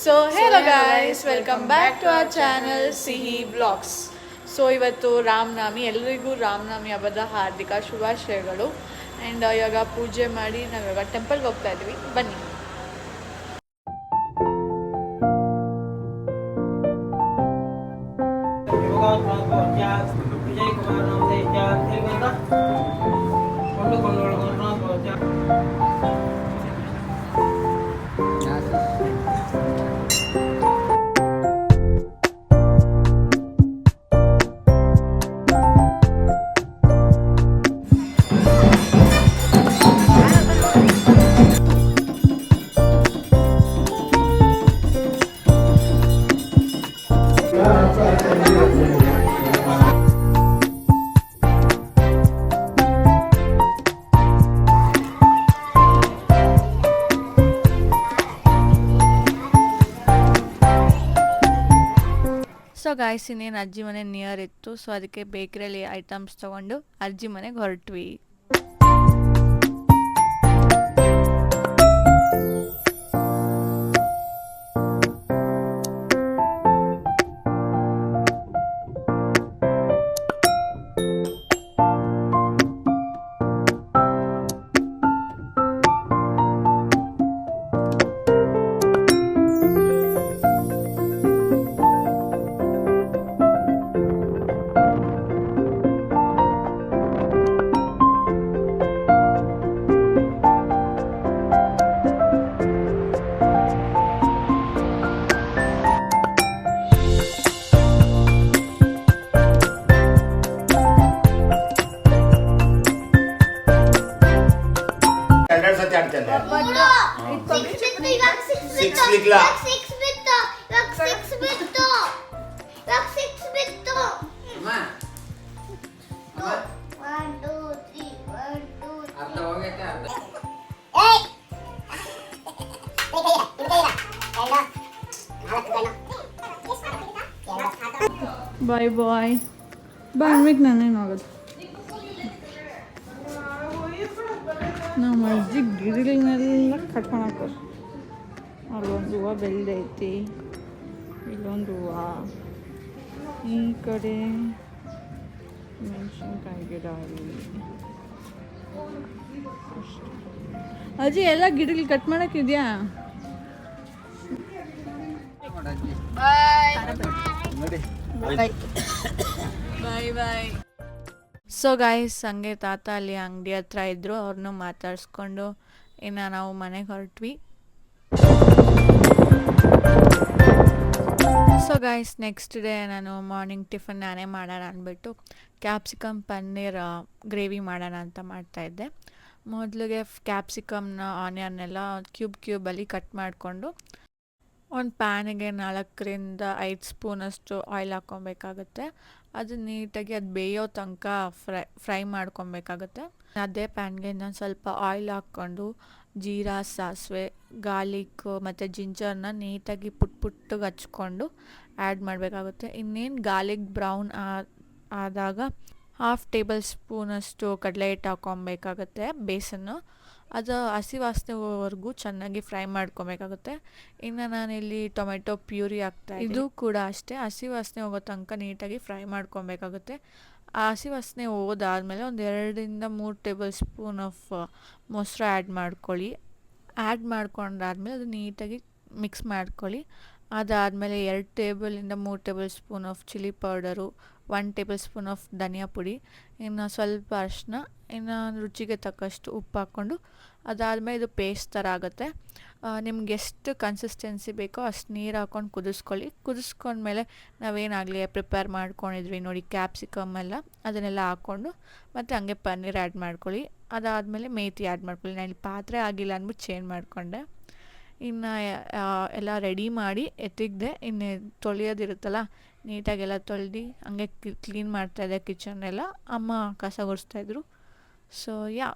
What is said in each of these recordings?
So hello guys, welcome back to our channel Sihi blogs. So ಇವತ್ತು ರಾಮನವಮಿ, ಎಲ್ಲರಿಗೂ ರಾಮನವಮಿ ಹಬ್ಬದ ಹಾರ್ದಿಕ ಶುಭಾಶಯಗಳು. ಆ್ಯಂಡ್ ಇವಾಗ ಪೂಜೆ ಮಾಡಿ ನಾವು ಇವಾಗ ಟೆಂಪಲ್ಗೆ ಹೋಗ್ತಾ ಇದ್ವಿ, ಬನ್ನಿ. ಸೊ ಗಾಯ್ಸ್, ಇನ್ನೇನು ಅಜ್ಜಿ ಮನೆ ನಿಯರ್ ಇತ್ತು, ಸೊ ಅದಕ್ಕೆ ಬೇಕ್ರಿಯಲ್ಲಿ ಐಟಮ್ಸ್ ತೊಗೊಂಡು ಅಜ್ಜಿ ಮನೆಗೆ ಹೊರಟ್ವಿ. ಬಾಯ್ ಬಾಯ್ ಬಂದ್ಬಿಟ್ಟು ನಾನೇನು ಆಗೋದು. ನಮ್ಮ ಅಜ್ಜಿ ಗಿಡಗಳನ್ನೆಲ್ಲ ಕಟ್ಕೊಂಡು ಹಾಕೋದು. ಅಲ್ಲೊಂದು ಹೂವು ಬೆಳೆದೈತಿ, ಇಲ್ಲೊಂದು ಹೂವು, ಈ ಕಡೆ ಮೆಣಸಿನ್ಕಾಯಿ ಗಿಡ. ಅಷ್ಟೇ ಅಜ್ಜಿ, ಎಲ್ಲ ಗಿಡಗಳು ಕಟ್ ಮಾಡೋಕ್ಕಿದೆಯಾ? ಬಾಯ್ ಬಾಯ್. ಸೊ ಗಾಯ್ಸ್, ಹಂಗೆ ತಾತ ಅಲ್ಲಿ ಅಂಗಡಿ ಹತ್ರ ಇದ್ದರು, ಅವ್ರನ್ನೂ ಮಾತಾಡಿಸ್ಕೊಂಡು ಇನ್ನು ನಾವು ಮನೆಗೆ ಹೊರಟ್ವಿ. ಸೊ ಗಾಯ್ಸ್, ನೆಕ್ಸ್ಟ್ ಡೇ ನಾನು ಮಾರ್ನಿಂಗ್ ಟಿಫನ್ ನಾನೇ ಮಾಡೋಣ ಅಂದ್ಬಿಟ್ಟು ಕ್ಯಾಪ್ಸಿಕಮ್ ಪನ್ನೀರ್ ಗ್ರೇವಿ ಮಾಡೋಣ ಅಂತ ಮಾಡ್ತಾಯಿದ್ದೆ. ಮೊದಲಿಗೆ ಕ್ಯಾಪ್ಸಿಕಮ್ನ ಆನಿಯನ್ನೆಲ್ಲ ಕ್ಯೂಬಲ್ಲಿ ಕಟ್ ಮಾಡಿಕೊಂಡು ಒಂದು ಪ್ಯಾನಿಗೆ 4-5 ಸ್ಪೂನಷ್ಟು ಆಯಿಲ್ ಹಾಕ್ಕೊಬೇಕಾಗುತ್ತೆ. ಅದು ನೀಟಾಗಿ ಅದು ಬೇಯೋ ತನಕ ಫ್ರೈ ಮಾಡ್ಕೊಬೇಕಾಗುತ್ತೆ. ಅದೇ ಪ್ಯಾನ್ಗೆ ನಾನು ಸ್ವಲ್ಪ ಆಯಿಲ್ ಹಾಕ್ಕೊಂಡು ಜೀರಾ, ಸಾಸಿವೆ, ಗಾರ್ಲಿಕ್ ಮತ್ತು ಜಿಂಜರ್ನ ನೀಟಾಗಿ ಪುಟ್ಟಗೆ ಹಚ್ಕೊಂಡು ಆ್ಯಡ್ ಮಾಡಬೇಕಾಗುತ್ತೆ. ಇನ್ನೇನು ಗಾರ್ಲಿಕ್ ಬ್ರೌನ್ ಆದಾಗ 1/2 ಟೇಬಲ್ ಸ್ಪೂನಷ್ಟು ಕಡಲೆ ಹಿಟ್ಟು ಹಾಕ್ಕೊಬೇಕಾಗುತ್ತೆ, ಬೇಸನ್ನು. ಅದು ಹಸಿ ವಾಸನೆವರೆಗೂ ಚೆನ್ನಾಗಿ ಫ್ರೈ ಮಾಡ್ಕೊಬೇಕಾಗುತ್ತೆ. ಇನ್ನು ನಾನಿಲ್ಲಿ ಟೊಮೆಟೊ ಪ್ಯೂರಿ ಇದು ಕೂಡ ಅಷ್ಟೇ, ಹಸಿ ವಾಸನೆ ಹೋಗೋ ತನಕ ನೀಟಾಗಿ ಫ್ರೈ ಮಾಡ್ಕೊಬೇಕಾಗುತ್ತೆ. ಆ ಹಸಿ ವಾಸನೆ ಹೋದಾದ್ಮೇಲೆ ಒಂದು 2-3 ಟೇಬಲ್ ಸ್ಪೂನ್ ಆಫ್ ಮೊಸರು ಆ್ಯಡ್ ಮಾಡ್ಕೊಳ್ಳಿ. ಆ್ಯಡ್ ಮಾಡ್ಕೊಂಡಾದ್ಮೇಲೆ ಅದು ನೀಟಾಗಿ ಮಿಕ್ಸ್ ಮಾಡ್ಕೊಳ್ಳಿ. ಅದಾದಮೇಲೆ 2-3 tablespoon of chilli powder, 1 tablespoon of ಧನಿಯಾ ಪುಡಿ, ಇನ್ನು ಸ್ವಲ್ಪ ಅರಿಶಿನ, ಇನ್ನು ರುಚಿಗೆ ತಕ್ಕಷ್ಟು ಉಪ್ಪು ಹಾಕ್ಕೊಂಡು ಅದಾದಮೇಲೆ ಇದು ಪೇಸ್ಟ್ ಥರ ಆಗುತ್ತೆ. ನಿಮ್ಗೆ ಎಷ್ಟು ಕನ್ಸಿಸ್ಟೆನ್ಸಿ ಬೇಕೋ ಅಷ್ಟು ನೀರು ಹಾಕ್ಕೊಂಡು ಕುದಿಸ್ಕೊಳ್ಳಿ. ಕುದಿಸ್ಕೊಂಡ್ಮೇಲೆ ನಾವೇನಾಗಲಿ ಪ್ರಿಪೇರ್ ಮಾಡ್ಕೊಂಡಿದ್ವಿ ನೋಡಿ ಕ್ಯಾಪ್ಸಿಕಮ್ ಎಲ್ಲ, ಅದನ್ನೆಲ್ಲ ಹಾಕ್ಕೊಂಡು ಮತ್ತು ಹಂಗೆ ಪನ್ನೀರ್ ಆ್ಯಡ್ ಮಾಡ್ಕೊಳ್ಳಿ. ಅದಾದಮೇಲೆ ಮೇಥಿ ಆ್ಯಡ್ ಮಾಡ್ಕೊಳ್ಳಿ. ನಾನು ಇಲ್ಲಿ ಪಾತ್ರೆ ಆಗಿಲ್ಲ ಅಂದ್ಬಿಟ್ಟು ಚೇಂಜ್ ಮಾಡಿಕೊಂಡೆ. ಇನ್ನು ಎಲ್ಲ ರೆಡಿ ಮಾಡಿ ಎತ್ತಿಕ್ದೆ. ಇನ್ನು ತೊಳೆಯೋದಿರುತ್ತಲ್ಲ, ನೀಟಾಗೆಲ್ಲ ತೊಳೆದು ಹಂಗೆ ಕ್ಲೀನ್ ಮಾಡ್ತಾಯಿದ್ದೆ ಕಿಚನ್ನೆಲ್ಲ. ಅಮ್ಮ ಕಸ ಗುಡಿಸ್ತಾಯಿದ್ರು. ಸೊ ಯಾ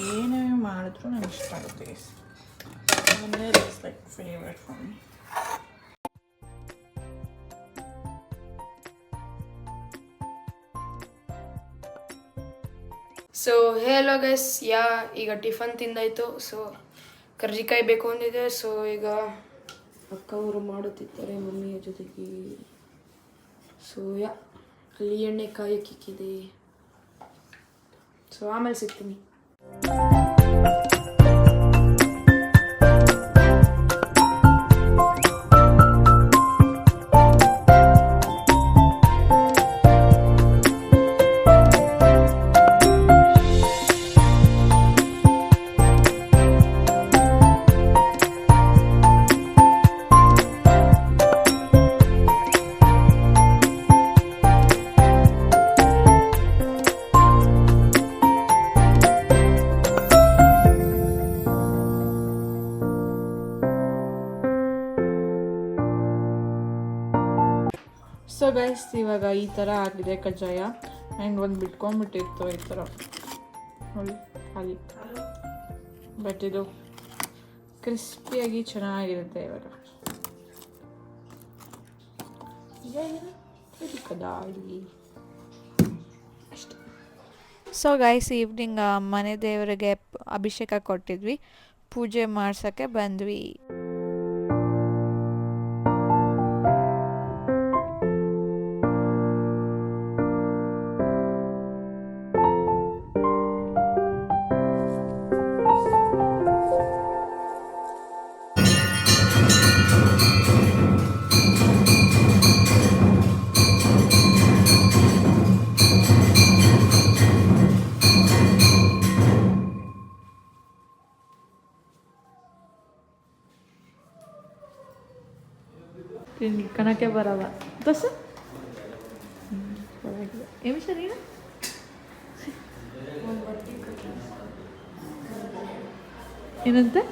ಏನೇ ಮಾಡಿದ್ರು ನಂಗೆ ಇಷ್ಟ ಆಗುತ್ತೆ guys. Paneer is like favourite for me. So hello guys, ಈಗ ಟಿಫನ್ ತಿಂದಾಯಿತು. ಸೊ ಕರ್ಜಿಕಾಯಿ ಬೇಕು ಅಂದಿದೆ. ಸೊ ಈಗ ಅಕ್ಕ ಅವರು ಮಾಡುತ್ತಿದ್ದಾರೆ ಮಮ್ಮಿಯ ಜೊತೆಗೆ. ಸೊ ಅಲ್ಲಿ ಎಣ್ಣೆ ಕಾಯಕ್ಕಿಕ್ಕಿದೆ. ಸೊ ಆಮೇಲೆ ಸಿಗ್ತೀನಿ. ಸೊ ಗೈಸ್, ಇವಾಗ ಈ ಥರ ಆಗಿದೆ ಕಜ್ಜಾಯ. ಆ್ಯಂಡ್ ಒಂದು ಬಿಟ್ಕೊಂಡ್ಬಿಟ್ಟಿತ್ತು ಈ ಥರ ನೋಡಿ ಹಾಗೆ. ಬಟ್ ಇದು ಕ್ರಿಸ್ಪಿಯಾಗಿ ಚೆನ್ನಾಗಿರುತ್ತೆ ಇವಾಗ. ಅಷ್ಟೇ. ಸೊ ಗೈಸ್, ಈವ್ನಿಂಗ್ ಮನೆ ದೇವರಿಗೆ ಅಭಿಷೇಕ ಕೊಟ್ಟಿದ್ವಿ, ಪೂಜೆ ಮಾಡ್ಸೋಕ್ಕೆ ಬಂದ್ವಿ. ಕಣಕ್ಕೆ ಬರವ ದೋಸೆ ಏಮಿ ಸರಿ ಏನಂತೆ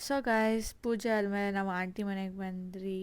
ಸೊ ಗೈಸ್, ಪೂಜೆ ಆದಮೇಲೆ ನಾವು ಆಂಟಿ ಮನೆಗೆ ಬಂದ್ರಿ.